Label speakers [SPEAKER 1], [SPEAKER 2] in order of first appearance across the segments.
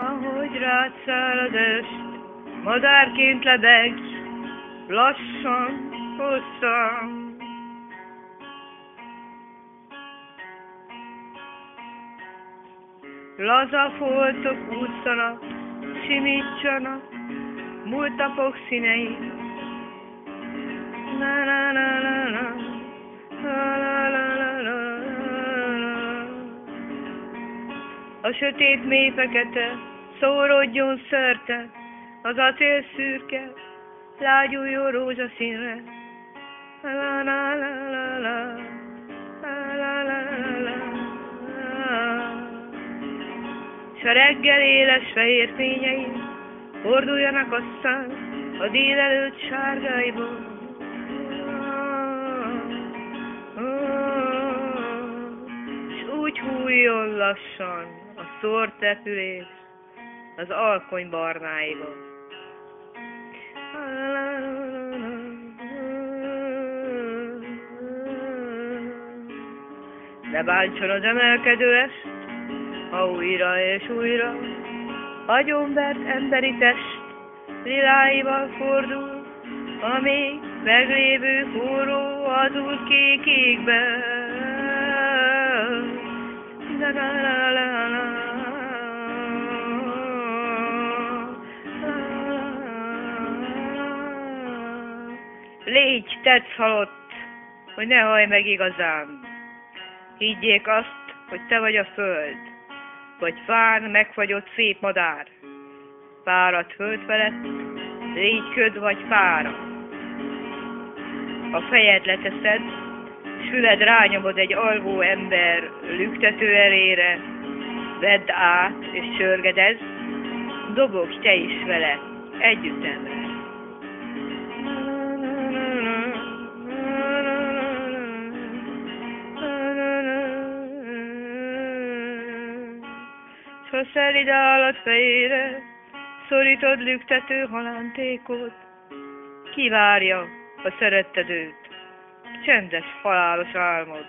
[SPEAKER 1] Ahogy rád száll az est, madárként lebegsz, lassan, hosszan. Laza foltok ússzanak, simítsanak, múlt napok színei. Na na na na na, la la la la la. A sötét mély fekete szórodjon szerte, az acél szürke, lágyuljon rózsaszínre. La la la la la, la la la la. S a reggel éles fehér fényei forduljanak aztán a délelőtt sárgáiból. S úgy hújjon lassan a szórt repülés az alkony barnáiba. Ne bántson az emelkedő est, ha újra és újra agyonvert emberi test liláival fordul, a még meglévő forró azul kék égbe. La la la la la. Légy tetsz halott, hogy ne hallj meg igazán. Higgyék azt, hogy te vagy a föld, vagy fán megfagyott szép madár. Fáradt föld felett, légy köd vagy pára. A fejed leteszed, s füled rányomod egy alvó ember lüktető erére. Vedd át és sörgedezz, dobogj te is vele együttemre. S ha szelid állat fejére szorítod lüktető halántékot, kivárja a szeretted őt, csendes halálos álmod.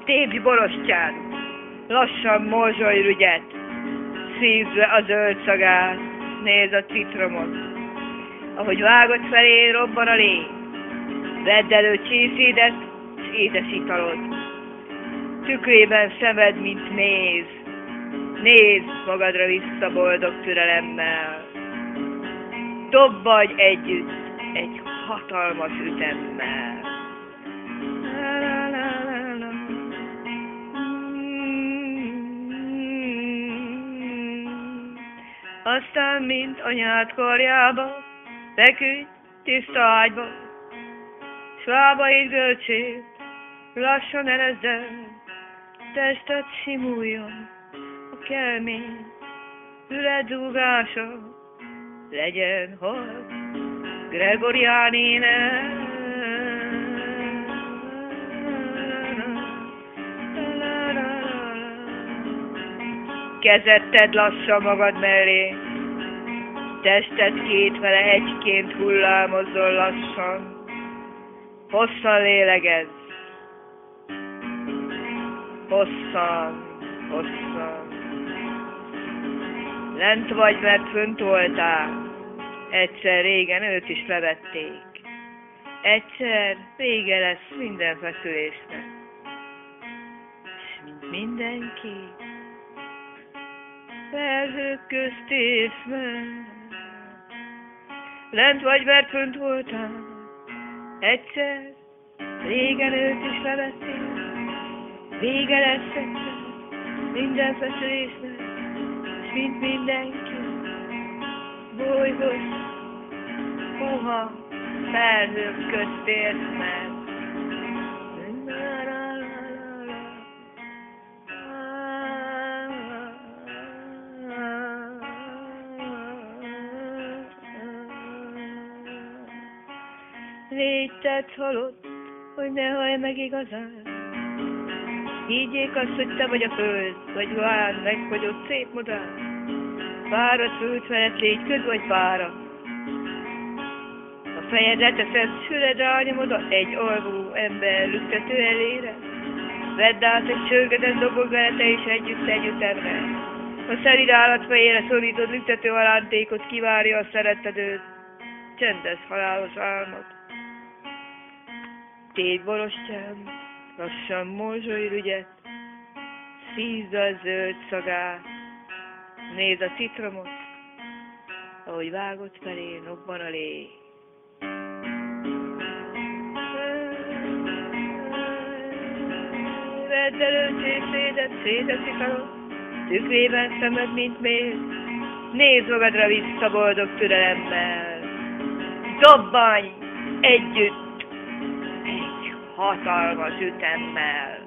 [SPEAKER 1] Tépj borostyán, lassan morzsolj rügyet, szívd le a zöld szagát, nézd a citromot, ahogy vágod felé robban a lé. Vedd elő csészédet, s édes italod. Tükrében szemed, mint méz. Nézd magadra vissza boldog türelemmel. Dobbadj együtt egy hatalmas ütemmel. Aztán, mint anyád karjába, feküdj tiszta ágyba, s lábaid görcsét lassan erezd el, tested simuljon a kelmény, füled zúgása legyen halk gregorián ének. Kezed tedd lassan magad mellé, tested két vele egyként hullámozzon lassan, hosszan lélegezz, hosszan, hosszan. Lent vagy, mert fönt voltál, egyszer régen őt is levették, egyszer vége lesz minden feszülésnek, s mint mindenki felhők közt ész meg. Lent vagy, mert fönt voltál, egyszer régen őt is levették, vége lesz egyszer minden feszülésnek, s mint mindenki bolygos, puha felhők közt ész meg. Légy tetsz halott, hogy ne hallj meg igazán. Higgyék azt, hogy te vagy a föld, vagy vár megfagyott szép madár. Fáradt föld felett légy köd vagy pára. Fejed leteszed, füledre anyomod egy alvó ember lüktető elére. Vedd át egy csörgetett dobog vele te is együttemre. A szelíd állat fejére szorítod lüktető halántékot, kivárja a szerettedőt. Csendes halálos álmod. Tégy borostyán, lassan morzsolj ügyet, szízd a zöld szagát, nézd a citromot, ahogy vágott felé nokban a lé. Vedd elő szédet szikalod, tükrében szemed, mint méz, nézd magadra vissza boldog türelemmel, dobbanj együtt egy hatalmas ütemmel.